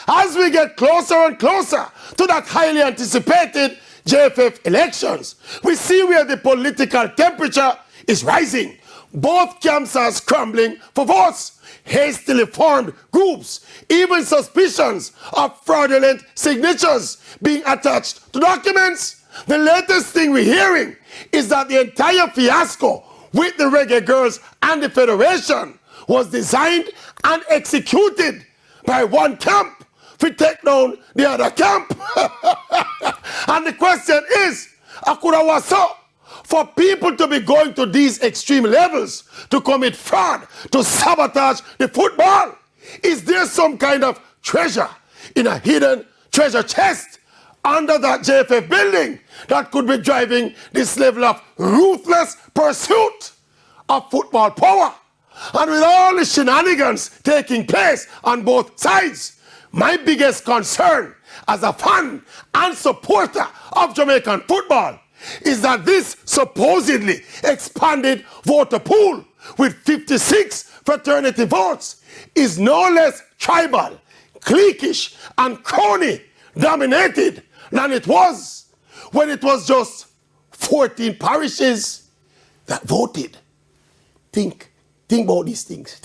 As we get closer and closer to that highly anticipated JFF elections, we see where the political temperature is rising. Both camps are scrambling for votes. Hastily formed groups, even suspicions of fraudulent signatures being attached to documents. The latest thing we're hearing is that the entire fiasco with the reggae girls and the Federation was designed and executed by one camp to take down the other camp. And the question is, for people to be going to these extreme levels to commit fraud, to sabotage the football, is there some kind of treasure in a hidden treasure chest under that JFF building that could be driving this level of ruthless pursuit of football power? And with all the shenanigans taking place on both sides, my biggest concern as a fan and supporter of Jamaican football is that this supposedly expanded voter pool with 56 fraternity votes is no less tribal, cliquish, and crony dominated than it was when it was just 14 parishes that voted. Think about these things.